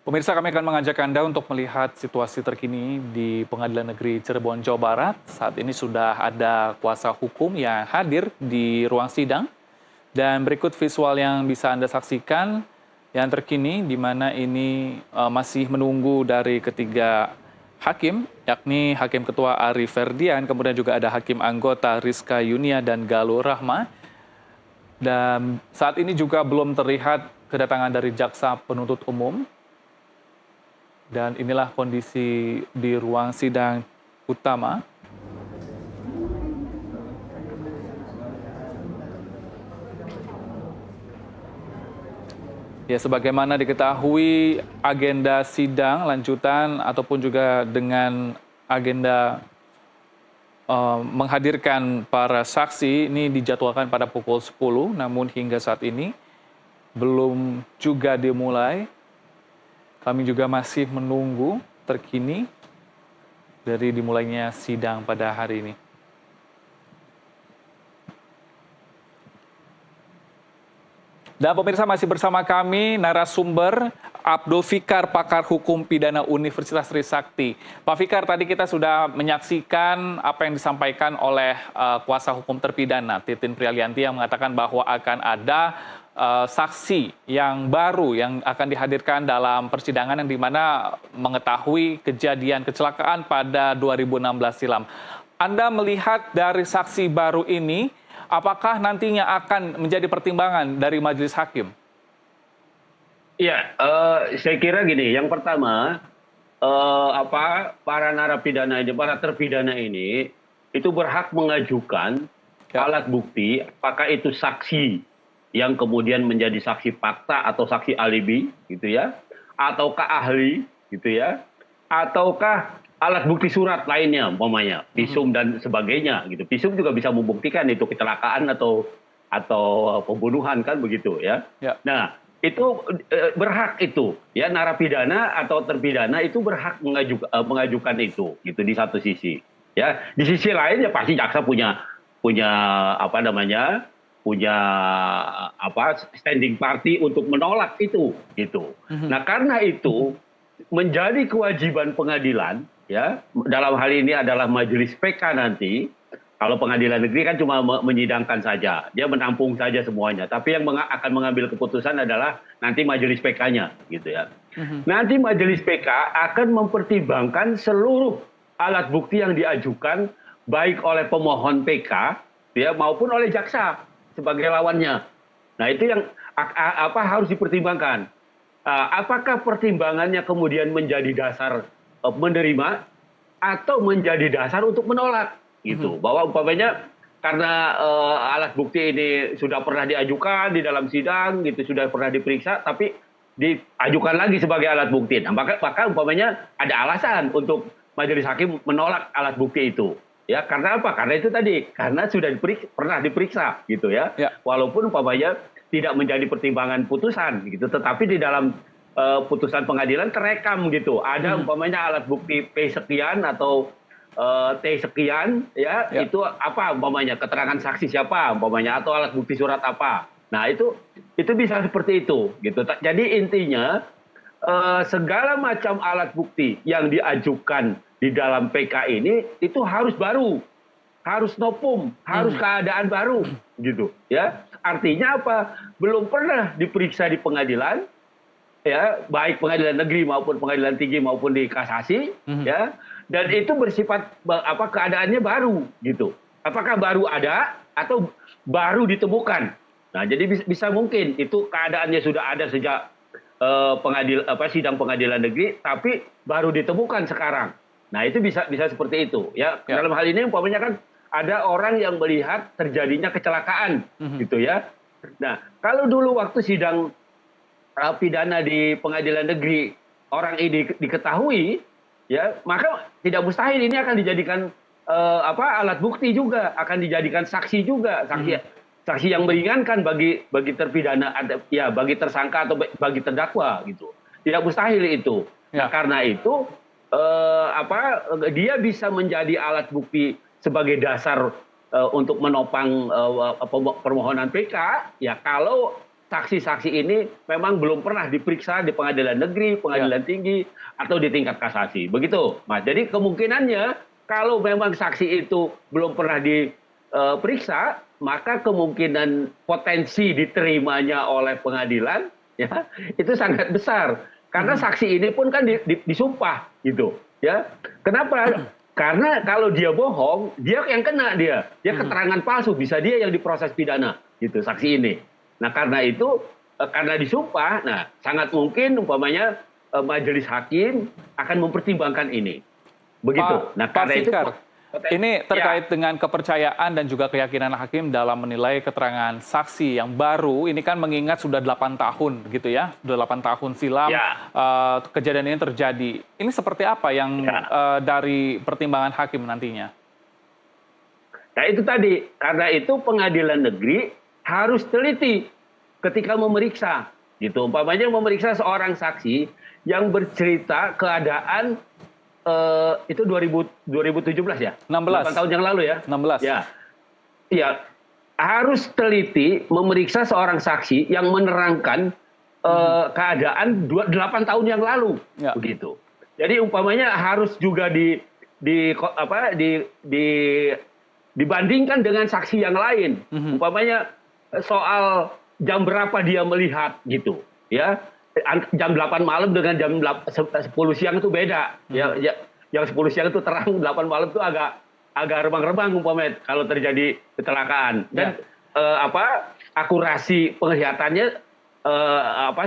Pemirsa, kami akan mengajak Anda untuk melihat situasi terkini di Pengadilan Negeri Cirebon, Jawa Barat. Saat ini sudah ada kuasa hukum yang hadir di ruang sidang. Dan berikut visual yang bisa Anda saksikan yang terkini, di mana ini masih menunggu dari ketiga hakim, yakni Hakim Ketua Ari Ferdian, kemudian juga ada Hakim Anggota Rizka Yunia dan Galuh Rahma. Dan saat ini juga belum terlihat kedatangan dari Jaksa Penuntut Umum. Dan inilah kondisi di ruang sidang utama. Ya, sebagaimana diketahui agenda sidang lanjutan ataupun juga dengan agenda menghadirkan para saksi ini dijadwalkan pada pukul 10, namun hingga saat ini belum juga dimulai. Kami juga masih menunggu terkini dari dimulainya sidang pada hari ini. Dan pemirsa, masih bersama kami narasumber Abdul Fikar, pakar hukum pidana Universitas Trisakti. Pak Fikar, tadi kita sudah menyaksikan apa yang disampaikan oleh kuasa hukum terpidana Titin Prialianti yang mengatakan bahwa akan ada saksi yang baru yang akan dihadirkan dalam persidangan yang dimana mengetahui kejadian kecelakaan pada 2016 silam. Anda melihat dari saksi baru ini, apakah nantinya akan menjadi pertimbangan dari majelis hakim? Iya, saya kira gini. Yang pertama, para narapidana ini, para terpidana ini, itu berhak mengajukan alat bukti, apakah itu saksi yang kemudian menjadi saksi fakta atau saksi alibi, gitu ya, ataukah ahli, gitu ya, ataukah alat bukti surat lainnya, umpamanya visum dan sebagainya, gitu. Visum juga bisa membuktikan itu kecelakaan atau pembunuhan, kan begitu ya. Nah, itu berhak itu ya, narapidana atau terpidana itu berhak mengajukan itu, gitu, di satu sisi ya. Di sisi lain ya pasti jaksa punya standing party untuk menolak itu, gitu. Nah, karena itu menjadi kewajiban pengadilan ya, dalam hal ini adalah majelis PK nanti. Kalau pengadilan negeri kan cuma menyidangkan saja, dia menampung saja semuanya. Tapi yang akan mengambil keputusan adalah nanti majelis PK-nya, gitu ya. Nanti majelis PK akan mempertimbangkan seluruh alat bukti yang diajukan baik oleh pemohon PK ya maupun oleh jaksa sebagai lawannya. Nah, itu yang harus dipertimbangkan. Apakah pertimbangannya kemudian menjadi dasar menerima atau menjadi dasar untuk menolak, gitu. Bahwa umpamanya karena alat bukti ini sudah pernah diajukan di dalam sidang, gitu, sudah pernah diperiksa, tapi diajukan lagi sebagai alat bukti. Nah, maka umpamanya ada alasan untuk majelis hakim menolak alat bukti itu. Ya, karena apa? Karena itu tadi, karena sudah pernah diperiksa, gitu ya. Walaupun umpamanya tidak menjadi pertimbangan putusan, gitu, tetapi di dalam putusan pengadilan terekam, gitu. Ada umpamanya alat bukti P sekian atau T sekian, ya, itu apa umpamanya, keterangan saksi siapa umpamanya, atau alat bukti surat apa. Nah, itu bisa seperti itu, gitu. Jadi intinya segala macam alat bukti yang diajukan di dalam PK ini itu harus baru, harus novum, harus keadaan baru, gitu ya. Artinya apa? Belum pernah diperiksa di pengadilan ya, baik pengadilan negeri maupun pengadilan tinggi maupun di kasasi ya, dan itu bersifat keadaannya baru, gitu. Apakah baru ada atau baru ditemukan? Nah, jadi bisa mungkin itu keadaannya sudah ada sejak sidang pengadilan negeri, tapi baru ditemukan sekarang. Nah, itu bisa seperti itu ya. Dalam hal ini umpamanya kan ada orang yang melihat terjadinya kecelakaan, gitu ya. Nah, kalau dulu waktu sidang pidana di pengadilan negeri orang ini diketahui ya, maka tidak mustahil ini akan dijadikan alat bukti juga, akan dijadikan saksi juga, saksi yang meringankan bagi terpidana, ya, bagi tersangka atau bagi terdakwa, gitu. Tidak mustahil itu. Nah, karena itu dia bisa menjadi alat bukti sebagai dasar untuk menopang permohonan PK ya, kalau saksi-saksi ini memang belum pernah diperiksa di pengadilan negeri, pengadilan tinggi, atau di tingkat kasasi. Begitu, Mas. Jadi kemungkinannya kalau memang saksi itu belum pernah diperiksa, maka kemungkinan potensi diterimanya oleh pengadilan ya itu sangat besar. Karena saksi ini pun kan disumpah gitu, ya. Kenapa? Karena kalau dia bohong, dia yang kena dia keterangan palsu, bisa dia yang diproses pidana, gitu saksi ini. Nah karena itu, karena disumpah, nah sangat mungkin umpamanya majelis hakim akan mempertimbangkan ini, begitu. Nah Pak karena itu Fikar, ini terkait ya, dengan kepercayaan dan juga keyakinan hakim dalam menilai keterangan saksi yang baru. Ini kan mengingat sudah 8 tahun, gitu ya, sudah 8 tahun silam ya, kejadian ini terjadi. Ini seperti apa yang ya. dari pertimbangan hakim nantinya? Nah itu tadi, karena itu pengadilan negeri harus teliti ketika memeriksa, gitu. Umpamanya memeriksa seorang saksi yang bercerita keadaan itu 2017 ya, 8 16. tahun yang lalu ya, 16. ya, ya harus teliti memeriksa seorang saksi yang menerangkan keadaan 8 tahun yang lalu, Ya. begitu. Jadi umpamanya harus juga dibandingkan dengan saksi yang lain. Umpamanya soal jam berapa dia melihat gitu, ya. Jam 8 malam dengan jam 10 siang itu beda. Ya, yang 10 siang itu terang, 8 malam itu agak remang-remang umpamanya kalau terjadi kecelakaan. Dan akurasi penglihatannya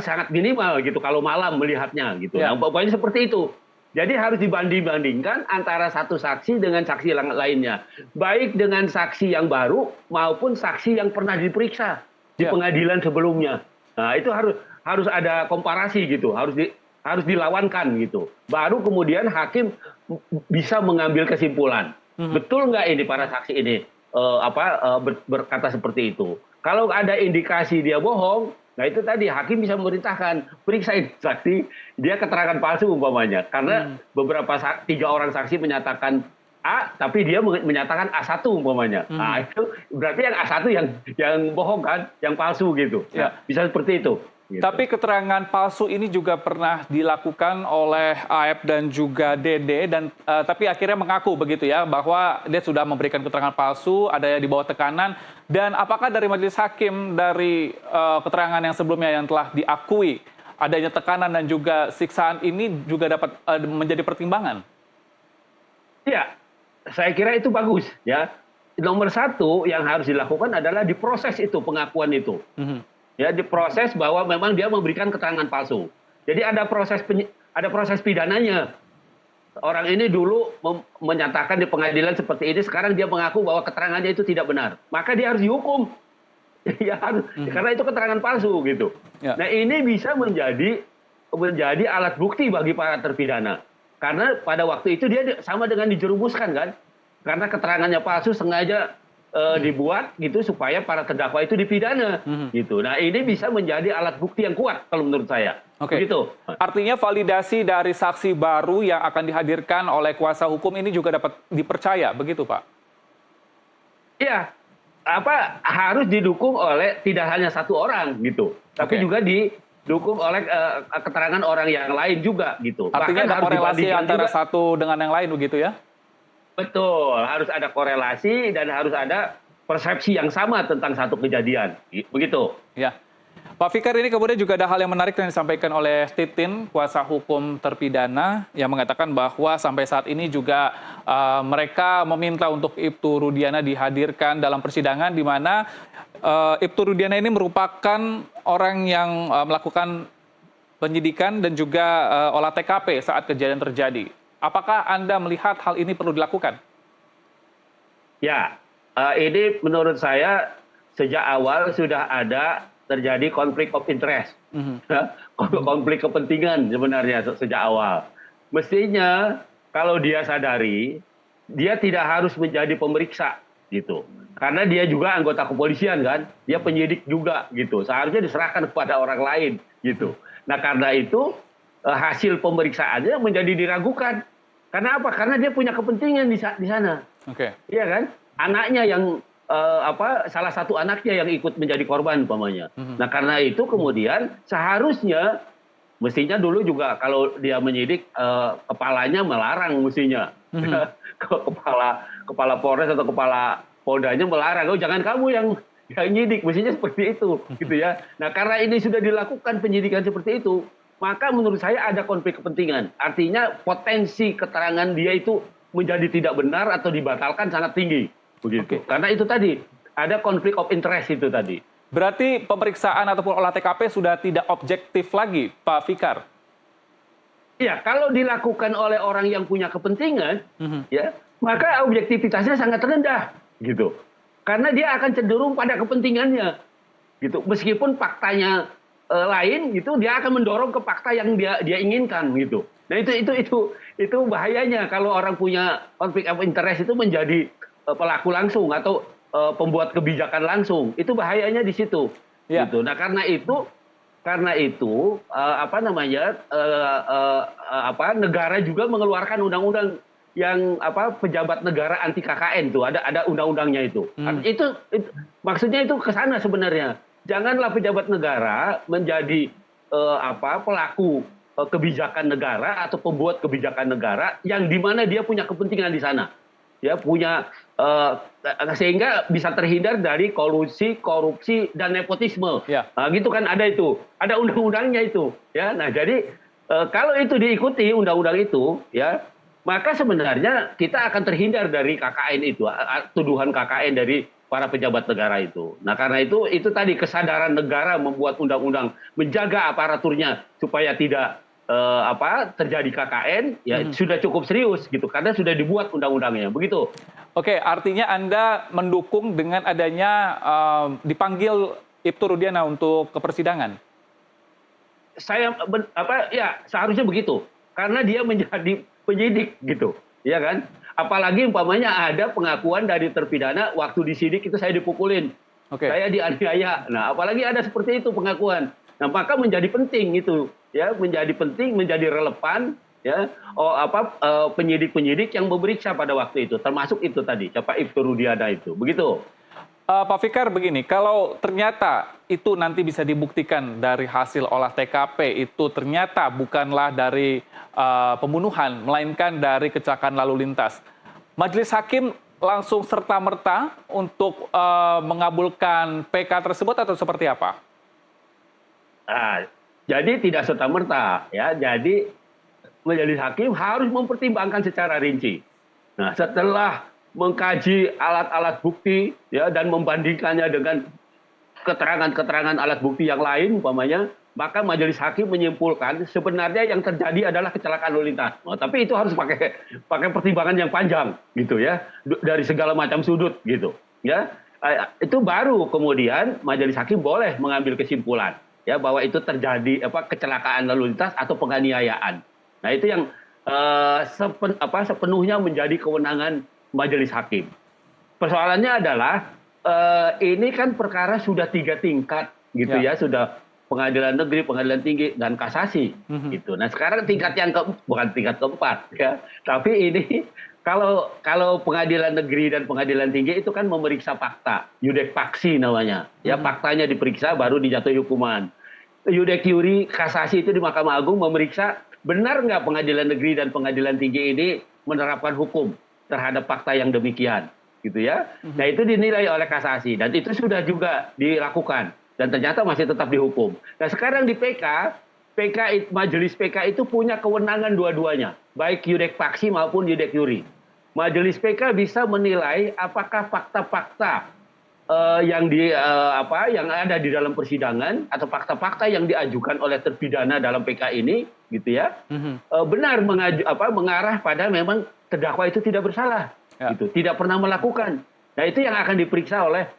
sangat minimal gitu kalau malam melihatnya gitu. Ya. Nah, umpamanya seperti itu. Jadi harus dibanding-bandingkan antara satu saksi dengan saksi lainnya. Baik dengan saksi yang baru maupun saksi yang pernah diperiksa di pengadilan sebelumnya. Nah, itu harus ada komparasi gitu, harus dilawankan gitu. Baru kemudian hakim bisa mengambil kesimpulan. Betul nggak ini para saksi ini berkata seperti itu. Kalau ada indikasi dia bohong, nah itu tadi hakim bisa memerintahkan periksain saksi dia keterangan palsu umpamanya. Karena beberapa 3 orang saksi menyatakan A, tapi dia menyatakan A1 umpamanya. Nah itu berarti yang A1 yang bohong kan, yang palsu gitu. Ya. Nah, bisa seperti itu. Gitu. Tapi keterangan palsu ini juga pernah dilakukan oleh AF dan juga Dede, dan tapi akhirnya mengaku begitu ya bahwa dia sudah memberikan keterangan palsu, ada di bawah tekanan. Dan apakah dari majelis hakim dari keterangan yang sebelumnya yang telah diakui adanya tekanan dan juga siksaan ini juga dapat menjadi pertimbangan? Iya, saya kira itu bagus ya. Nomor 1 yang harus dilakukan adalah diproses itu pengakuan itu. Ya, diproses bahwa memang dia memberikan keterangan palsu. Jadi ada proses pidananya. Orang ini dulu menyatakan di pengadilan seperti ini, sekarang dia mengaku bahwa keterangannya itu tidak benar. Maka dia harus dihukum. Ya harus, karena itu keterangan palsu gitu. Ya. Nah, ini bisa menjadi alat bukti bagi para terpidana. Karena pada waktu itu dia sama dengan dijerumuskan kan. Karena keterangannya palsu sengaja dibuat gitu supaya para terdakwa itu dipidana gitu. Nah, ini bisa menjadi alat bukti yang kuat kalau menurut saya. Oke. Begitu. Artinya validasi dari saksi baru yang akan dihadirkan oleh kuasa hukum ini juga dapat dipercaya, begitu, Pak? Iya. Harus didukung oleh tidak hanya 1 orang gitu, tapi juga didukung oleh keterangan orang yang lain juga gitu. Artinya ada korelasi antara juga satu dengan yang lain begitu ya? Betul, harus ada korelasi dan harus ada persepsi yang sama tentang satu kejadian. Begitu. Ya. Pak Fikar, ini kemudian juga ada hal yang menarik yang disampaikan oleh Titin, kuasa hukum terpidana, yang mengatakan bahwa sampai saat ini juga mereka meminta untuk Ibtu Rudiana dihadirkan dalam persidangan, di mana Ibtu Rudiana ini merupakan orang yang melakukan penyidikan dan juga olah TKP saat kejadian terjadi. Apakah Anda melihat hal ini perlu dilakukan? Ya, ini menurut saya sejak awal sudah ada terjadi konflik of interest. Konflik kepentingan sebenarnya sejak awal. Mestinya kalau dia sadari, dia tidak harus menjadi pemeriksa gitu. Karena dia juga anggota kepolisian kan, dia penyidik juga gitu. Seharusnya diserahkan kepada orang lain gitu. Nah karena itu hasil pemeriksaannya menjadi diragukan. Karena apa? Karena dia punya kepentingan di sana. Oke. Iya kan? Anaknya yang salah satu anaknya yang ikut menjadi korban umpamanya. Nah karena itu kemudian seharusnya mestinya dulu juga kalau dia menyidik kepalanya melarang mestinya. Kepala Polres atau kepala Poldanya melarang, oh jangan kamu yang nyidik, mestinya seperti itu gitu ya. Nah karena ini sudah dilakukan penyidikan seperti itu, maka menurut saya ada konflik kepentingan. Artinya potensi keterangan dia itu menjadi tidak benar atau dibatalkan sangat tinggi begitu. Karena itu tadi ada konflik of interest itu tadi. Berarti pemeriksaan ataupun olah TKP sudah tidak objektif lagi, Pak Fikar? Iya, kalau dilakukan oleh orang yang punya kepentingan, ya, maka objektivitasnya sangat rendah, gitu. Karena dia akan cenderung pada kepentingannya, gitu. Meskipun faktanya lain, gitu, dia akan mendorong ke fakta yang dia inginkan, gitu. Nah itu bahayanya kalau orang punya konflik of interest itu menjadi pelaku langsung atau pembuat kebijakan langsung. Itu bahayanya di situ, gitu. Nah karena itu negara juga mengeluarkan undang-undang yang pejabat negara anti KKN tuh ada undang-undangnya itu. Itu maksudnya itu ke sana sebenarnya. Janganlah pejabat negara menjadi pelaku kebijakan negara atau pembuat kebijakan negara yang di mana dia punya kepentingan di sana. Ya punya sehingga bisa terhindar dari kolusi, korupsi dan nepotisme. Nah, gitu kan ada itu, ada undang-undangnya itu, ya. Nah, jadi kalau itu diikuti undang-undang itu, ya, maka sebenarnya kita akan terhindar dari KKN itu, tuduhan KKN dari para pejabat negara itu. Nah, karena itu tadi kesadaran negara membuat undang-undang menjaga aparaturnya supaya tidak terjadi KKN ya sudah cukup serius gitu karena sudah dibuat undang-undangnya begitu. Oke, artinya Anda mendukung dengan adanya dipanggil Ibtu Rudiana untuk ke persidangan. Saya seharusnya begitu karena dia menjadi penyidik gitu, ya kan? Apalagi umpamanya ada pengakuan dari terpidana waktu disidik itu saya dipukulin, saya dianiaya. Nah, apalagi ada seperti itu pengakuan. Nah, maka menjadi penting itu, ya, menjadi penting, menjadi relevan, ya, penyidik-penyidik yang memeriksa pada waktu itu, termasuk itu tadi, siapa Ibtu Rudiana itu, begitu. Pak Fikar begini, kalau ternyata itu nanti bisa dibuktikan dari hasil olah TKP itu ternyata bukanlah dari pembunuhan, melainkan dari kecelakaan lalu lintas, Majelis Hakim langsung serta-merta untuk mengabulkan PK tersebut atau seperti apa? Nah, jadi tidak serta-merta, ya. Jadi majelis hakim harus mempertimbangkan secara rinci. Nah, setelah mengkaji alat-alat bukti, ya, dan membandingkannya dengan keterangan-keterangan alat bukti yang lain, umpamanya, maka majelis hakim menyimpulkan sebenarnya yang terjadi adalah kecelakaan lalu lintas. Nah, tapi itu harus pakai pertimbangan yang panjang, gitu ya, dari segala macam sudut, gitu. Ya, itu baru kemudian majelis hakim boleh mengambil kesimpulan. Ya, bahwa itu terjadi kecelakaan lalu lintas atau penganiayaan. Nah, itu yang sepenuhnya menjadi kewenangan majelis hakim. Persoalannya adalah ini kan perkara sudah 3 tingkat gitu ya, sudah pengadilan negeri, pengadilan tinggi dan kasasi gitu. Nah, sekarang tingkat yang bukan tingkat keempat ya, tapi ini kalau pengadilan negeri dan pengadilan tinggi itu kan memeriksa fakta, yudek faksi namanya. Ya, faktanya diperiksa baru dijatuhi hukuman. Yudek iuri kasasi itu di Mahkamah Agung memeriksa benar nggak pengadilan negeri dan pengadilan tinggi ini menerapkan hukum terhadap fakta yang demikian, gitu ya. Nah, itu dinilai oleh kasasi dan itu sudah juga dilakukan dan ternyata masih tetap dihukum. Nah, sekarang di majelis PK itu punya kewenangan dua-duanya, baik yudek faksi maupun yudek iuri. Majelis PK bisa menilai apakah fakta-fakta yang ada di dalam persidangan atau fakta-fakta yang diajukan oleh terpidana dalam PK ini, gitu ya, benar mengarah pada memang terdakwa itu tidak bersalah, gitu, tidak pernah melakukan. Nah, itu yang akan diperiksa oleh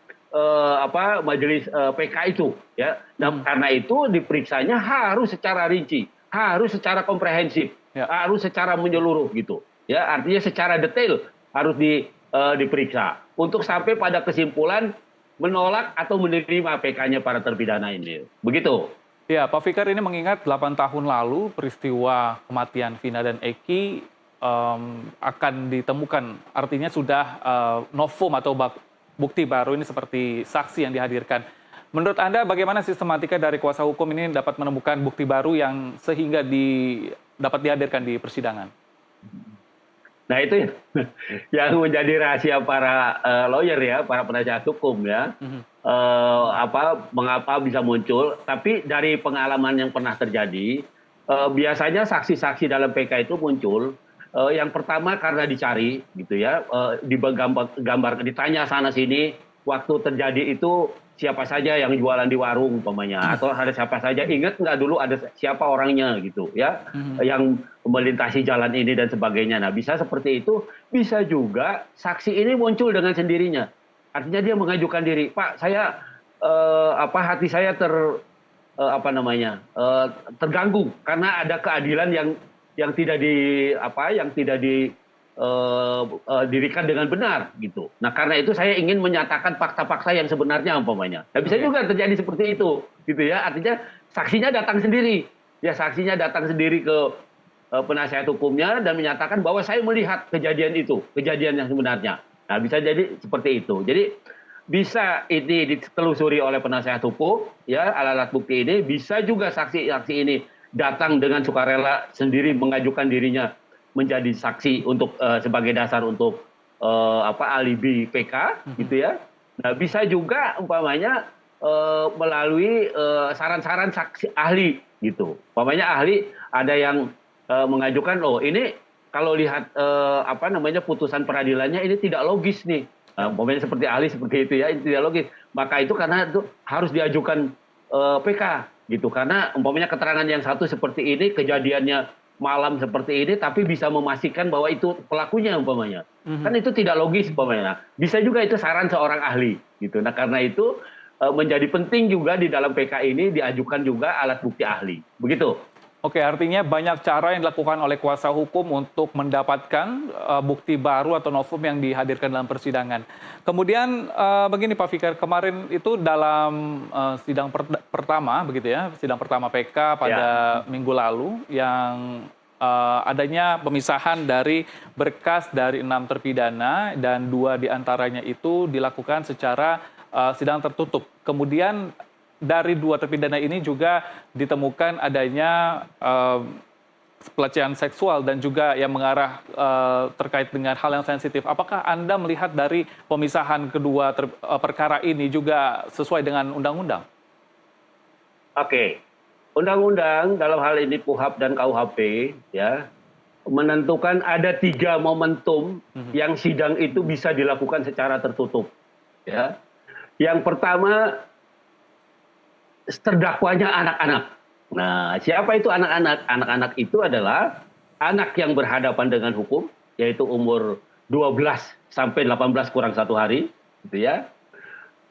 majelis PK itu, ya. Nah, karena itu diperiksanya harus secara rinci, harus secara komprehensif, harus secara menyeluruh, gitu. Ya, artinya secara detail harus diperiksa untuk sampai pada kesimpulan menolak atau menerima PK-nya para terpidana ini. Begitu. Ya, Pak Fikar, ini mengingat 8 tahun lalu peristiwa kematian Vina dan Eki akan ditemukan, artinya sudah novum atau bukti baru ini seperti saksi yang dihadirkan. Menurut Anda bagaimana sistematika dari kuasa hukum ini dapat menemukan bukti baru yang sehingga dapat dihadirkan di persidangan? Nah itu yang menjadi rahasia para lawyer ya, para penasihat hukum ya. Mengapa bisa muncul? Tapi dari pengalaman yang pernah terjadi, biasanya saksi-saksi dalam PK itu muncul. Yang pertama karena dicari, gitu ya, gambar ditanya sana sini. Waktu terjadi itu siapa saja yang jualan di warung umpamanya, atau ada siapa saja, ingat nggak dulu ada siapa orangnya gitu ya, yang melintasi jalan ini dan sebagainya. Nah bisa seperti itu, bisa juga saksi ini muncul dengan sendirinya, artinya dia mengajukan diri, Pak saya hati saya terganggu karena ada keadilan yang tidak dirikan dengan benar gitu. Nah karena itu saya ingin menyatakan fakta-fakta yang sebenarnya umpamanya. Nah bisa juga terjadi seperti itu, gitu ya. Artinya saksinya datang sendiri, ya saksinya datang sendiri ke penasihat hukumnya dan menyatakan bahwa saya melihat kejadian itu, kejadian yang sebenarnya. Nah bisa jadi seperti itu. Jadi bisa ini ditelusuri oleh penasihat hukum, ya alat-alat bukti ini. Bisa juga saksi-saksi ini datang dengan sukarela sendiri mengajukan dirinya menjadi saksi untuk sebagai dasar untuk alibi PK gitu ya. Nah, bisa juga umpamanya melalui saran-saran saksi ahli gitu. Umpamanya ahli ada yang mengajukan, oh ini kalau lihat putusan peradilannya ini tidak logis nih. Umpamanya seperti ahli seperti itu ya, ini tidak logis. Maka itu karena itu harus diajukan PK gitu. Karena umpamanya keterangan yang satu seperti ini, kejadiannya malam seperti ini, tapi bisa memastikan bahwa itu pelakunya umpamanya. Kan itu tidak logis umpamanya. Bisa juga itu saran seorang ahli gitu. Nah karena itu menjadi penting juga di dalam PK ini diajukan juga alat bukti ahli. Begitu. Oke, artinya banyak cara yang dilakukan oleh kuasa hukum untuk mendapatkan bukti baru atau novum yang dihadirkan dalam persidangan. Kemudian begini Pak Fikar, kemarin itu dalam sidang pertama begitu ya, sidang pertama PK pada minggu lalu yang adanya pemisahan dari berkas dari 6 terpidana dan 2 diantaranya itu dilakukan secara sidang tertutup. Kemudian dari 2 terpidana ini juga ditemukan adanya pelecehan seksual dan juga yang mengarah terkait dengan hal yang sensitif. Apakah Anda melihat dari pemisahan kedua perkara ini juga sesuai dengan undang-undang? Oke. Undang-undang dalam hal ini KUHP dan KUHP ya menentukan ada 3 momentum yang sidang itu bisa dilakukan secara tertutup. Ya. Yang pertama, terdakwanya anak-anak. Nah, siapa itu anak-anak? Anak-anak itu adalah anak yang berhadapan dengan hukum, yaitu umur 12 sampai 18 kurang 1 hari, gitu ya.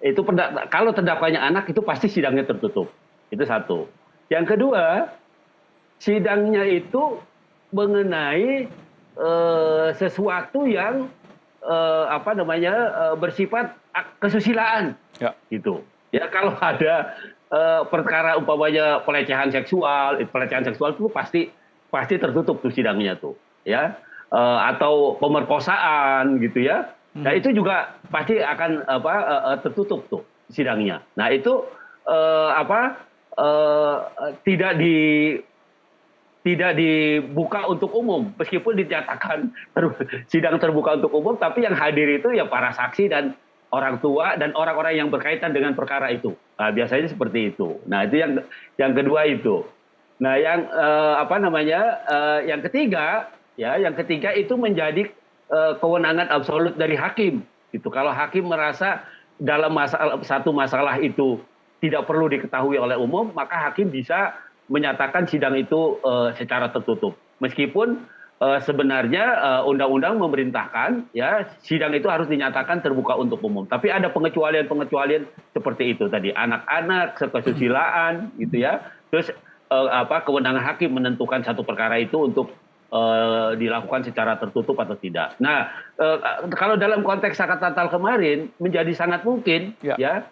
Itu kalau terdakwanya anak itu pasti sidangnya tertutup. Itu satu. Yang kedua, sidangnya itu mengenai sesuatu yang bersifat kesusilaan, gitu. Ya kalau ada perkara umpamanya pelecehan seksual itu pasti tertutup tuh sidangnya tuh, ya. Atau pemerkosaan gitu ya. Nah itu juga pasti akan tertutup tuh sidangnya. Nah itu tidak dibuka untuk umum, meskipun dinyatakan sidang terbuka untuk umum, tapi yang hadir itu ya para saksi dan orang tua dan orang-orang yang berkaitan dengan perkara itu. Nah, biasanya seperti itu. Nah, itu yang kedua itu. Nah, yang ketiga itu menjadi kewenangan absolut dari hakim. Gitu. Kalau hakim merasa dalam satu masalah itu tidak perlu diketahui oleh umum, maka hakim bisa menyatakan sidang itu secara tertutup. Meskipun sebenarnya undang-undang memerintahkan ya sidang itu harus dinyatakan terbuka untuk umum. Tapi ada pengecualian seperti itu tadi, anak-anak, kesusilaan gitu ya. Terus kewenangan hakim menentukan satu perkara itu untuk dilakukan secara tertutup atau tidak. Nah, kalau dalam konteks Sakat Natal kemarin menjadi sangat mungkin ya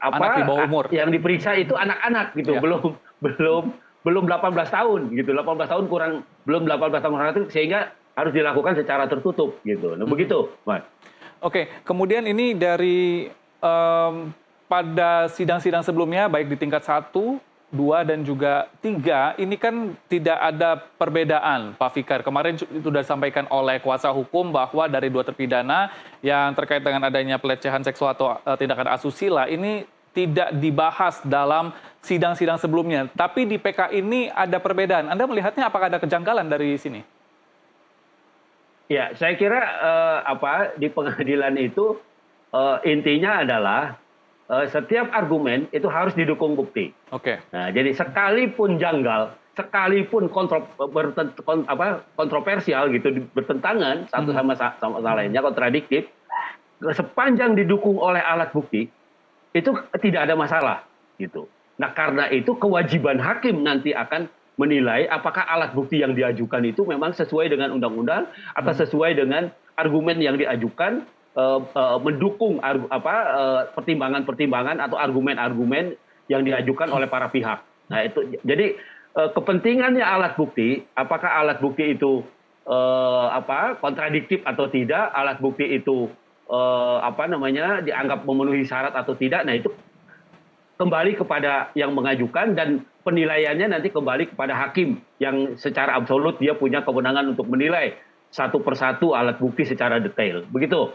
anak di bawah umur yang diperiksa itu anak-anak gitu, belum 18 tahun gitu, 18 tahun belum 18 tahun kurang itu, sehingga harus dilakukan secara tertutup gitu. Nah, begitu, Mas. Oke, kemudian ini dari pada sidang-sidang sebelumnya, baik di tingkat 1, 2, dan juga 3, ini kan tidak ada perbedaan, Pak Fikar. Kemarin itu sudah disampaikan oleh kuasa hukum bahwa dari 2 terpidana yang terkait dengan adanya pelecehan seksual atau tindakan asusila, ini tidak dibahas dalam sidang-sidang sebelumnya. Tapi di PK ini ada perbedaan. Anda melihatnya apakah ada kejanggalan dari sini? Ya, saya kira di pengadilan itu intinya adalah setiap argumen itu harus didukung bukti. Oke. Nah, jadi sekalipun janggal, sekalipun kontroversial gitu, bertentangan satu sama lainnya, kontradiktif, sepanjang didukung oleh alat bukti, itu tidak ada masalah gitu. Nah, karena itu kewajiban hakim nanti akan menilai apakah alat bukti yang diajukan itu memang sesuai dengan undang-undang atau sesuai dengan argumen yang diajukan, mendukung pertimbangan-pertimbangan atau argumen-argumen yang diajukan oleh para pihak. Nah, itu jadi kepentingannya alat bukti, apakah alat bukti itu kontradiktif atau tidak, alat bukti itu dianggap memenuhi syarat atau tidak. Nah, itu kembali kepada yang mengajukan dan penilaiannya nanti kembali kepada hakim yang secara absolut dia punya kewenangan untuk menilai satu persatu alat bukti secara detail. Begitu.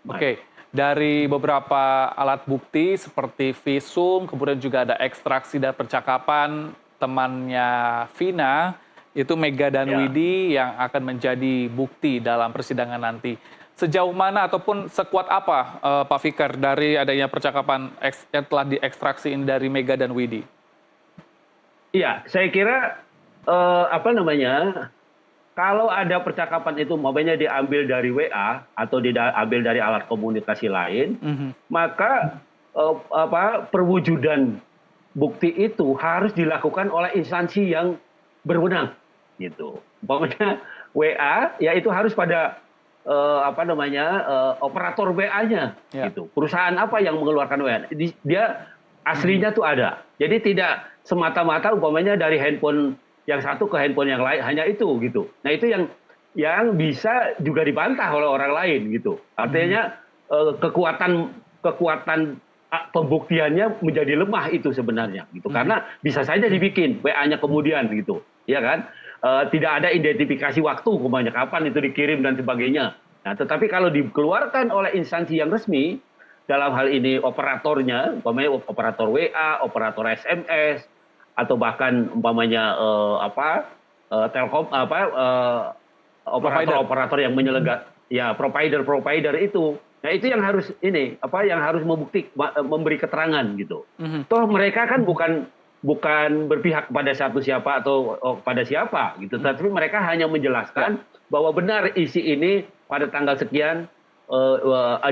Oke, dari beberapa alat bukti seperti visum, kemudian juga ada ekstraksi dan percakapan temannya Vina, itu Mega dan Widi yang akan menjadi bukti dalam persidangan nanti. Sejauh mana ataupun sekuat apa Pak Fikar dari adanya percakapan yang telah diekstraksi ini dari Mega dan Widi? Iya, saya kira kalau ada percakapan itu umpamanya diambil dari WA atau diambil dari alat komunikasi lain, maka perwujudan bukti itu harus dilakukan oleh instansi yang berwenang, gitu. Umpamanya WA, ya itu harus pada operator WA-nya, gitu. Perusahaan apa yang mengeluarkan WA? Dia aslinya tuh ada. Jadi tidak semata-mata umpamanya dari handphone yang satu ke handphone yang lain, hanya itu, gitu. Nah, itu yang bisa juga dibantah oleh orang lain, gitu. Artinya kekuatan pembuktiannya menjadi lemah itu sebenarnya, gitu. Karena bisa saja dibikin WA-nya kemudian, gitu, ya kan? Tidak ada identifikasi waktu, umpamanya kapan itu dikirim dan sebagainya. Nah, tetapi kalau dikeluarkan oleh instansi yang resmi, dalam hal ini operatornya, umpamanya operator WA, operator SMS, atau bahkan umpamanya telkom, operator yang provider itu. Nah, itu yang harus yang harus memberi keterangan, gitu. Toh mereka kan bukan berpihak pada siapa atau pada siapa, gitu. Tapi mereka hanya menjelaskan bahwa benar isi ini pada tanggal sekian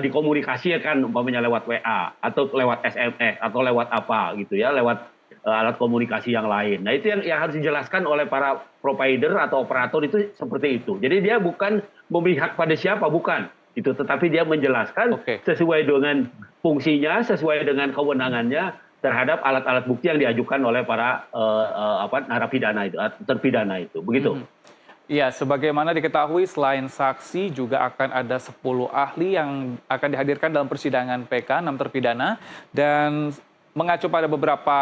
dikomunikasikan umpamanya lewat WA atau lewat SMS atau lewat apa, gitu ya, lewat alat komunikasi yang lain. Nah, itu yang harus dijelaskan oleh para provider atau operator itu seperti itu. Jadi dia bukan memihak pada siapa, bukan. Itu, tetapi dia menjelaskan sesuai dengan fungsinya, sesuai dengan kewenangannya terhadap alat-alat bukti yang diajukan oleh para narapidana itu, terpidana itu. Begitu. Ya, sebagaimana diketahui selain saksi juga akan ada 10 ahli yang akan dihadirkan dalam persidangan PK 6 terpidana, dan mengacu pada beberapa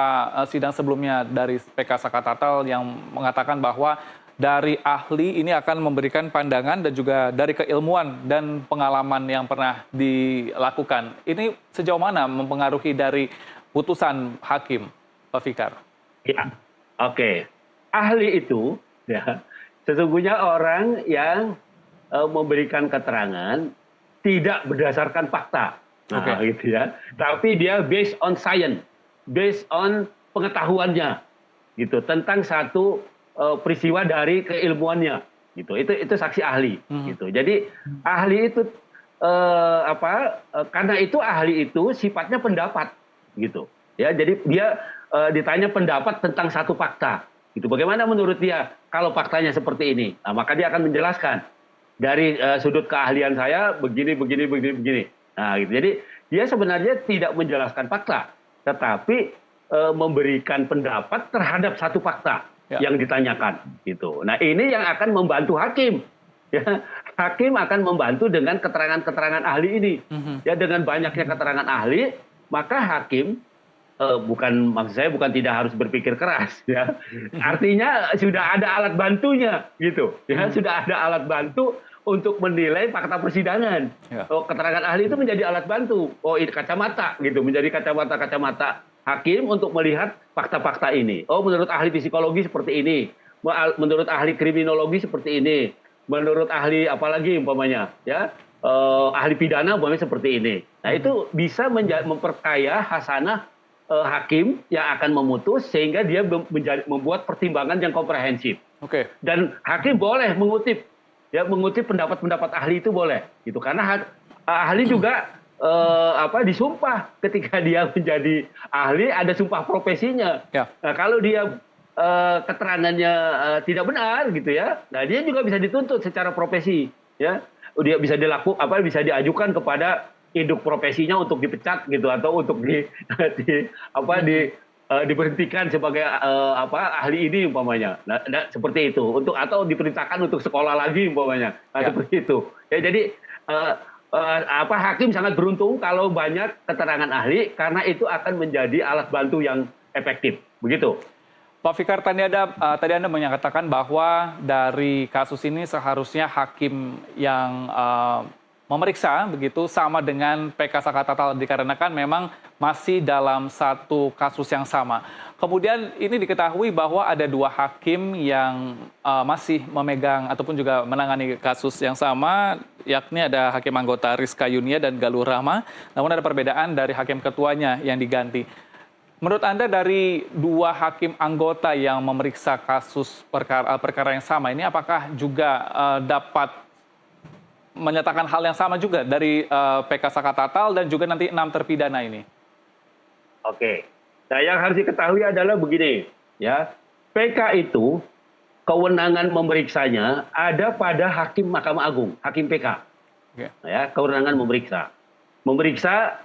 sidang sebelumnya dari PK Sakatatal yang mengatakan bahwa dari ahli ini akan memberikan pandangan dan juga dari keilmuan dan pengalaman yang pernah dilakukan. Ini sejauh mana mempengaruhi dari putusan hakim, Pak Fikar? Ya, oke. Ahli itu ya sesungguhnya orang yang memberikan keterangan tidak berdasarkan fakta, gitu ya. Tapi dia based on science, based on pengetahuannya, gitu, tentang satu peristiwa dari keilmuannya, gitu. Itu saksi ahli, gitu. Jadi ahli itu karena itu ahli itu sifatnya pendapat, gitu. Ya, jadi dia ditanya pendapat tentang satu fakta. Itu bagaimana menurut dia kalau faktanya seperti ini? Nah, maka dia akan menjelaskan dari sudut keahlian saya begini. Nah, gitu. Jadi dia sebenarnya tidak menjelaskan fakta, tetapi memberikan pendapat terhadap satu fakta yang ditanyakan. Gitu. Nah, ini yang akan membantu hakim. ya hakim akan membantu dengan keterangan-keterangan ahli ini. Ya dengan banyaknya keterangan ahli, maka hakim maksud saya bukan tidak harus berpikir keras ya. Artinya sudah ada alat bantunya gitu. Ya, sudah ada alat bantu untuk menilai fakta persidangan. Ya. Oh, keterangan ahli itu menjadi alat bantu. Oh, ini kacamata gitu, menjadi kacamata hakim untuk melihat fakta-fakta ini. Oh, menurut ahli psikologi seperti ini. Menurut ahli kriminologi seperti ini. Menurut ahli apalagi umpamanya, ya. Ahli pidana umpamanya seperti ini. Nah, itu bisa memperkaya hasanah hakim yang akan memutus sehingga dia membuat pertimbangan yang komprehensif. Oke. Dan hakim boleh mengutip pendapat-pendapat ahli itu boleh, gitu. Karena ahli juga disumpah ketika dia menjadi ahli ada sumpah profesinya. Ya. Nah, kalau dia keterangannya tidak benar, gitu ya, nah dia juga bisa dituntut secara profesi, ya. Dia bisa bisa diajukan kepada induk profesinya untuk dipecat gitu atau untuk diberhentikan sebagai ahli ini umpamanya. Nah, seperti itu. Atau diperintahkan untuk sekolah lagi umpamanya. Nah, seperti itu. Ya, jadi hakim sangat beruntung kalau banyak keterangan ahli karena itu akan menjadi alat bantu yang efektif. Begitu. Pak Fikar, tadi Anda menyatakan bahwa dari kasus ini seharusnya hakim yang memeriksa begitu sama dengan PK Sakatatal dikarenakan memang masih dalam satu kasus yang sama. Kemudian ini diketahui bahwa ada 2 hakim yang masih memegang ataupun juga menangani kasus yang sama, yakni ada hakim anggota Rizka Yunia dan Galuh Rahma, namun ada perbedaan dari hakim ketuanya yang diganti. Menurut Anda dari 2 hakim anggota yang memeriksa kasus perkara yang sama ini apakah juga dapat menyatakan hal yang sama juga dari PK Sakatatal dan juga nanti 6 terpidana ini? Oke. Nah, yang harus diketahui adalah begini, ya. PK itu kewenangan memeriksanya ada pada hakim Mahkamah Agung, hakim PK. Oke. Ya, kewenangan memeriksa. Memeriksa,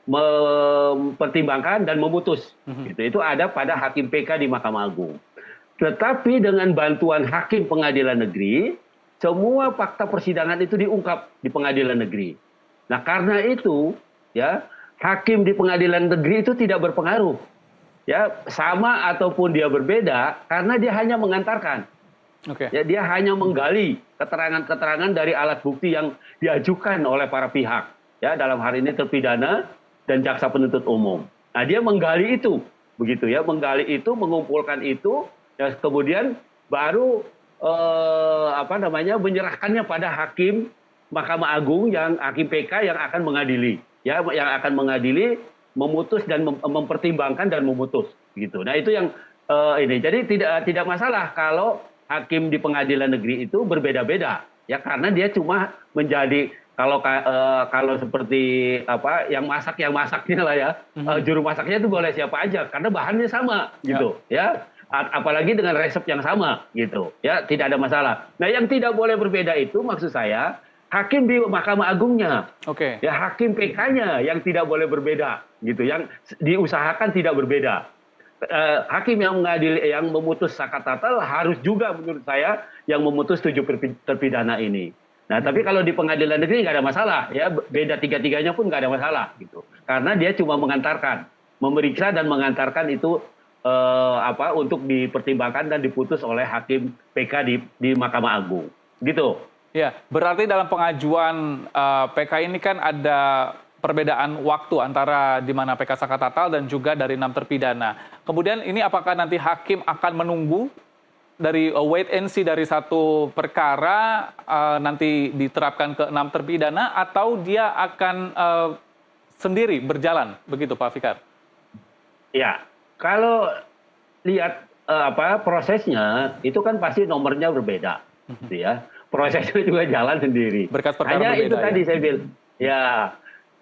mempertimbangkan dan memutus. Itu ada pada hakim PK di Mahkamah Agung. Tetapi dengan bantuan hakim pengadilan negeri, semua fakta persidangan itu diungkap di pengadilan negeri. Nah, karena itu, ya, hakim di pengadilan negeri itu tidak berpengaruh. Ya, sama ataupun dia berbeda karena dia hanya mengantarkan. Oke. Ya, dia hanya menggali keterangan-keterangan dari alat bukti yang diajukan oleh para pihak. Ya, dalam hal ini terpidana dan jaksa penuntut umum. Nah, dia menggali itu, begitu ya, menggali itu, mengumpulkan itu, ya, kemudian baru menyerahkannya pada hakim Mahkamah Agung yang hakim PK yang akan mengadili, ya, yang akan mengadili, memutus dan mempertimbangkan dan memutus, gitu. Nah, itu yang ini. Jadi tidak masalah kalau hakim di pengadilan negeri itu berbeda-beda, ya, karena dia cuma menjadi kalau seperti yang masaknya lah ya, juru masaknya itu boleh siapa aja karena bahannya sama, gitu, ya. Apalagi dengan resep yang sama, gitu, ya, tidak ada masalah. Nah, yang tidak boleh berbeda itu maksud saya hakim di Mahkamah Agungnya, ya, hakim PK-nya yang tidak boleh berbeda, gitu, yang diusahakan tidak berbeda. Hakim yang memutus Sakatatal harus juga menurut saya yang memutus 7 terpidana ini. Nah, tapi kalau di pengadilan negeri nggak ada masalah, ya, beda tiga-tiganya pun nggak ada masalah, gitu, karena dia cuma mengantarkan, memeriksa dan mengantarkan itu untuk dipertimbangkan dan diputus oleh hakim PK di Mahkamah Agung, gitu. Ya, berarti dalam pengajuan PK ini kan ada perbedaan waktu antara di mana PK Sakatatal dan juga dari 6 terpidana. Kemudian ini apakah nanti hakim akan menunggu dari wait and see dari satu perkara nanti diterapkan ke 6 terpidana atau dia akan sendiri berjalan, begitu Pak Fikar? Ya. Kalau lihat prosesnya, itu kan pasti nomornya berbeda, gitu ya. Prosesnya juga jalan sendiri. Berkas perkara hanya berbeda, itu ya? tadi saya bilang, ya,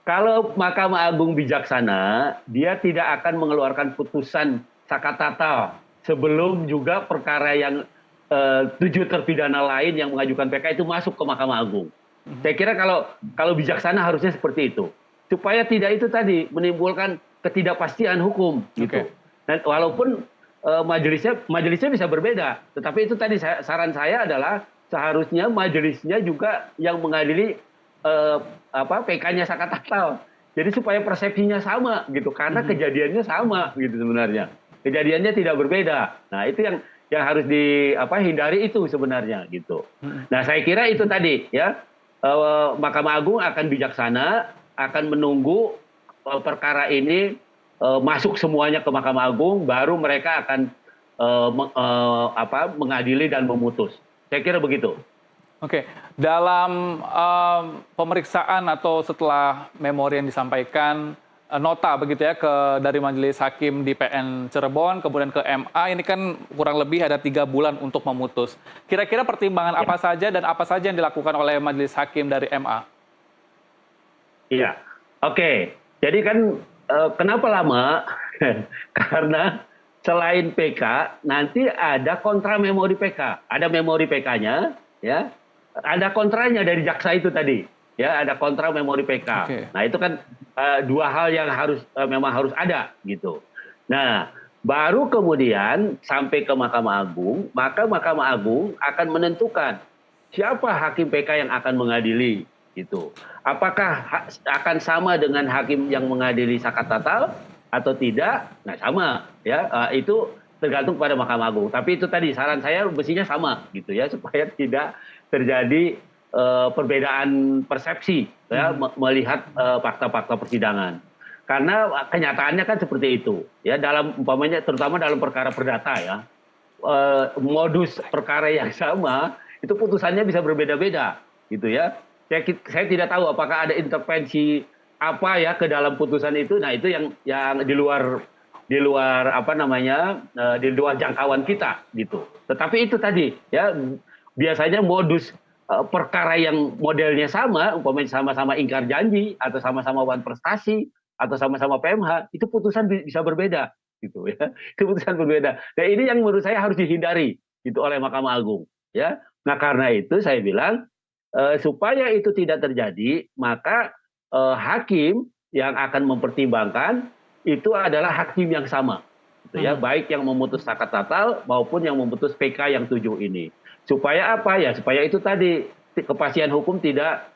kalau Mahkamah Agung bijaksana, dia tidak akan mengeluarkan putusan Sakatatal sebelum juga perkara yang 7 terpidana lain yang mengajukan PK itu masuk ke Mahkamah Agung. Saya kira kalau bijaksana harusnya seperti itu, supaya tidak itu tadi menimbulkan ketidakpastian hukum, gitu. Dan walaupun majelisnya bisa berbeda, tetapi itu tadi saran saya adalah seharusnya majelisnya juga yang mengadili PK-nya Sakat Tatal. Jadi supaya persepsinya sama gitu, karena kejadiannya sama gitu sebenarnya. Kejadiannya tidak berbeda. Nah itu yang harus hindari itu sebenarnya gitu. Nah saya kira itu tadi ya, Mahkamah Agung akan bijaksana, akan menunggu perkara ini masuk semuanya ke Mahkamah Agung, baru mereka akan mengadili dan memutus. Saya kira begitu. Oke, dalam pemeriksaan atau setelah memori yang disampaikan, nota begitu ya dari Majelis Hakim di PN Cirebon, kemudian ke MA, ini kan kurang lebih ada 3 bulan untuk memutus. Kira-kira pertimbangan apa saja dan apa saja yang dilakukan oleh Majelis Hakim dari MA? Iya, oke. Jadi kan kenapa lama? Karena selain PK, nanti ada kontra memori PK. Ada memori PK-nya, ya. Ada kontranya dari jaksa itu tadi, ya. Ada kontra memori PK. Oke. Nah itu kan 2 hal yang memang harus ada, gitu. Nah, baru kemudian sampai ke Mahkamah Agung, maka Mahkamah Agung akan menentukan siapa hakim PK yang akan mengadili, gitu. Apakah akan sama dengan hakim yang mengadili Sakat Tatal atau tidak? Nah sama, ya. Itu tergantung pada Mahkamah Agung. Tapi itu tadi saran saya mestinya sama, gitu ya, supaya tidak terjadi perbedaan persepsi, ya, melihat fakta-fakta persidangan. Karena kenyataannya kan seperti itu, ya, dalam umpamanya terutama dalam perkara perdata ya, modus perkara yang sama itu putusannya bisa berbeda-beda, gitu ya. Saya tidak tahu apakah ada intervensi apa ya ke dalam putusan itu. Nah itu yang di luar di luar jangkauan kita, gitu. Tetapi itu tadi ya, biasanya modus perkara yang modelnya sama, umpamanya sama-sama ingkar janji atau sama-sama wan prestasi atau sama-sama PMH, itu putusan bisa berbeda, gitu ya. Keputusan berbeda. Nah ini yang menurut saya harus dihindari gitu oleh Mahkamah Agung, ya. Nah karena itu saya bilang supaya itu tidak terjadi, maka hakim yang akan mempertimbangkan itu adalah hakim yang sama, gitu ya, baik yang memutus Sakat Tatal maupun yang memutus PK yang 7 ini. Supaya apa ya? Supaya itu tadi kepastian hukum tidak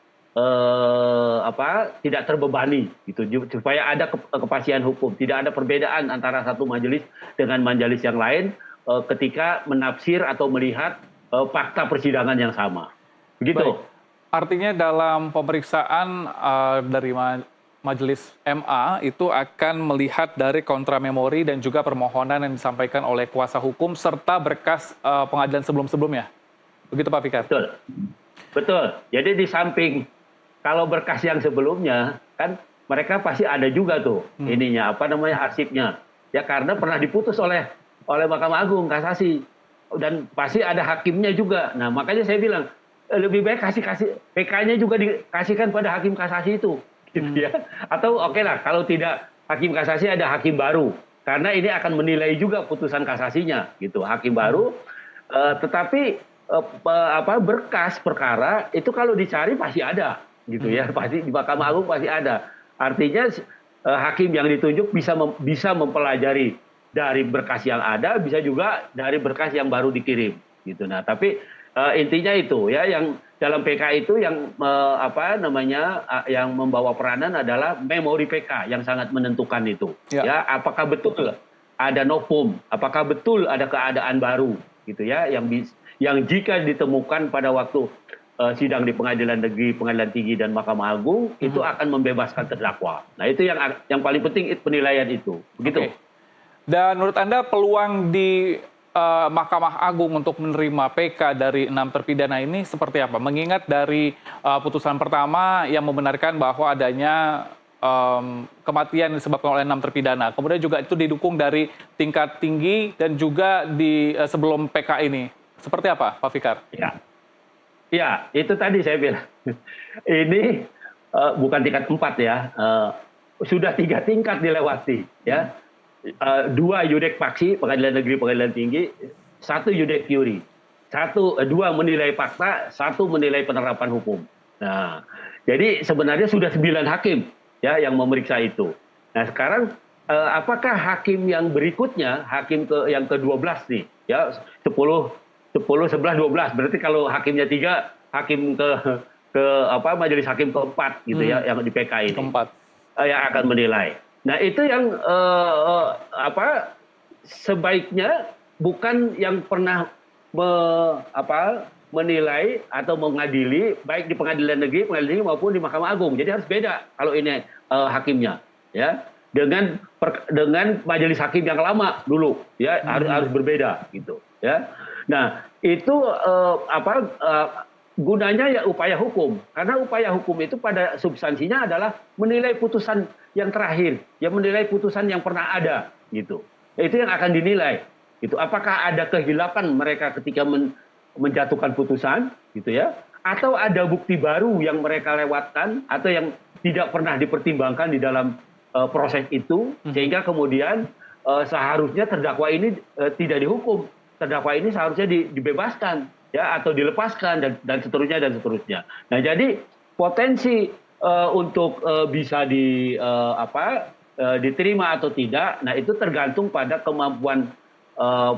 tidak terbebani, gitu. Supaya ada kepastian hukum, tidak ada perbedaan antara satu majelis dengan majelis yang lain ketika menafsir atau melihat fakta persidangan yang sama. Begitu. Baik. Artinya dalam pemeriksaan dari Majelis MA itu akan melihat dari kontra memori dan juga permohonan yang disampaikan oleh kuasa hukum serta berkas pengadilan sebelum-sebelumnya. Begitu Pak Fikar? Betul. Betul. Jadi di samping kalau berkas yang sebelumnya kan mereka pasti ada juga tuh arsipnya. Ya karena pernah diputus oleh Mahkamah Agung kasasi dan pasti ada hakimnya juga. Nah, makanya saya bilang lebih baik kasih PK-nya juga dikasihkan pada hakim kasasi itu, gitu ya. Atau oke lah kalau tidak hakim kasasi ada hakim baru, karena ini akan menilai juga putusan kasasinya, gitu. Hakim baru, tetapi berkas perkara itu kalau dicari pasti ada, gitu ya. Pasti di Mahkamah Agung pasti ada. Artinya hakim yang ditunjuk bisa mempelajari dari berkas yang ada, bisa juga dari berkas yang baru dikirim, gitu. Nah, tapi intinya itu ya, yang dalam PK itu yang yang membawa peranan adalah memori PK yang sangat menentukan itu. Ya, apakah betul ada novum, apakah betul ada keadaan baru, gitu ya, yang jika ditemukan pada waktu sidang di Pengadilan Negeri, Pengadilan Tinggi dan Mahkamah Agung itu akan membebaskan terdakwa. Nah, itu yang paling penting penilaian itu. Begitu. Dan menurut Anda peluang di Mahkamah Agung untuk menerima PK dari 6 terpidana ini seperti apa? Mengingat dari putusan pertama yang membenarkan bahwa adanya kematian disebabkan oleh 6 terpidana. Kemudian juga itu didukung dari tingkat tinggi dan juga di sebelum PK ini. Seperti apa, Pak Fikar? Ya, itu tadi saya bilang. Ini bukan tingkat 4 ya. Sudah 3 tingkat dilewati, ya. 2 yudek paksi, Pengadilan Negeri, Pengadilan Tinggi, 1 yudek juri. 2 menilai fakta, 1 menilai penerapan hukum. Nah, jadi sebenarnya sudah 9 hakim ya yang memeriksa itu. Nah, sekarang apakah hakim yang berikutnya, hakim yang ke-12 nih, ya 10 10, 11, 12. Berarti kalau hakimnya 3, hakim ke apa majelis hakim keempat gitu ya yang di PK ini Keempat. yang akan menilai. Nah, itu yang apa sebaiknya bukan yang pernah menilai atau mengadili baik di pengadilan negeri maupun di Mahkamah Agung. Jadi harus beda kalau ini hakimnya ya dengan majelis hakim yang lama dulu ya harus berbeda gitu ya. Nah, itu gunanya ya upaya hukum. Karena upaya hukum itu pada substansinya adalah menilai putusan yang terakhir, yang menilai putusan yang pernah ada gitu. Itu yang akan dinilai. Gitu. Apakah ada kehilapan mereka ketika menjatuhkan putusan gitu ya, atau ada bukti baru yang mereka lewatkan atau yang tidak pernah dipertimbangkan di dalam proses itu sehingga kemudian seharusnya terdakwa ini tidak dihukum. Terdakwa ini seharusnya dibebaskan ya atau dilepaskan dan seterusnya dan seterusnya. Nah, jadi potensi untuk bisa diterima atau tidak, nah itu tergantung pada kemampuan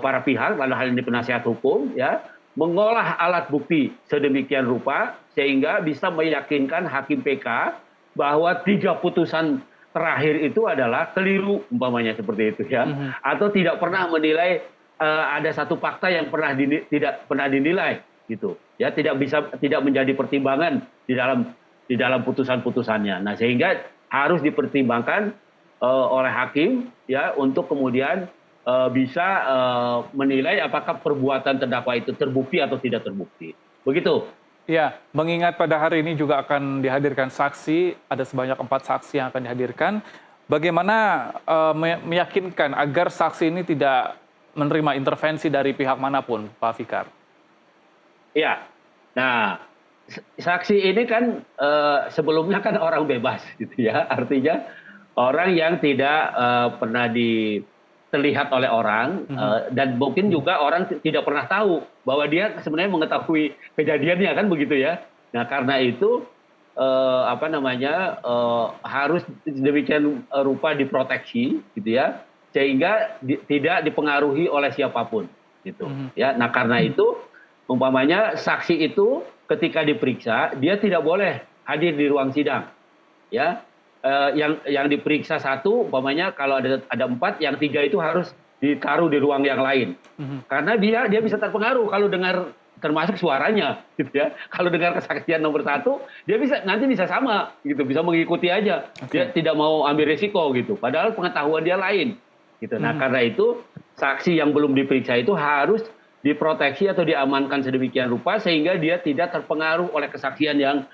para pihak, dalam hal ini penasihat hukum, ya, mengolah alat bukti sedemikian rupa sehingga bisa meyakinkan hakim PK bahwa 3 putusan terakhir itu adalah keliru, umpamanya seperti itu ya, atau tidak pernah menilai ada satu fakta yang tidak pernah dinilai gitu ya, tidak menjadi pertimbangan di dalam putusan-putusannya. Nah, sehingga harus dipertimbangkan oleh hakim ya untuk kemudian bisa menilai apakah perbuatan terdakwa itu terbukti atau tidak terbukti. Begitu. Ya, mengingat pada hari ini juga akan dihadirkan saksi, ada sebanyak 4 saksi yang akan dihadirkan. Bagaimana meyakinkan agar saksi ini tidak menerima intervensi dari pihak manapun, Pak Fikar? Ya, nah saksi ini kan sebelumnya kan orang bebas gitu ya, artinya orang yang tidak pernah terlihat oleh orang dan mungkin juga orang tidak pernah tahu bahwa dia sebenarnya mengetahui kejadiannya kan begitu ya. Nah, karena itu harus demikian rupa diproteksi gitu ya, sehingga tidak dipengaruhi oleh siapapun gitu ya. Nah, karena itu umpamanya saksi itu ketika diperiksa dia tidak boleh hadir di ruang sidang ya. Yang diperiksa 1 umpamanya kalau ada 4, yang 3 itu harus ditaruh di ruang yang lain karena dia bisa terpengaruh kalau dengar, termasuk suaranya gitu ya. Kalau dengar kesaksian nomor 1 dia nanti bisa sama gitu, bisa mengikuti aja. Dia tidak mau ambil risiko gitu, padahal pengetahuan dia lain gitu. Nah, karena itu saksi yang belum diperiksa itu harus diproteksi atau diamankan sedemikian rupa sehingga dia tidak terpengaruh oleh kesaksian yang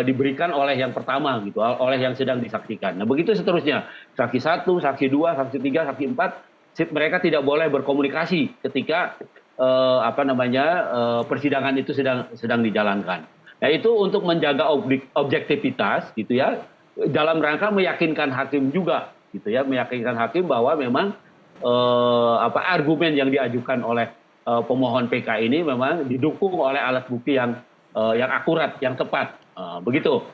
diberikan oleh yang pertama gitu, oleh yang sedang disaksikan. Nah, begitu seterusnya. Saksi 1, saksi 2, saksi 3, saksi 4, mereka tidak boleh berkomunikasi ketika persidangan itu sedang dijalankan. Nah, itu untuk menjaga objektivitas gitu ya, dalam rangka meyakinkan hakim juga gitu ya, meyakinkan hakim bahwa memang argumen yang diajukan oleh pemohon PK ini memang didukung oleh alat bukti yang akurat, yang tepat. Begitu.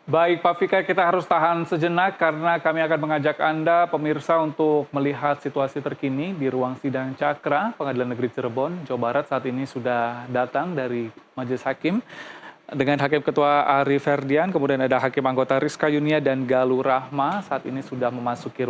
Baik, Pak Fikar, kita harus tahan sejenak karena kami akan mengajak Anda, pemirsa, untuk melihat situasi terkini di ruang sidang Cakra, Pengadilan Negeri Cirebon, Jawa Barat. Saat ini sudah datang dari Majelis Hakim dengan Hakim Ketua Ari Ferdian, kemudian ada Hakim Anggota Rizka Yunia dan Galuh Rahma. Saat ini sudah memasuki ruang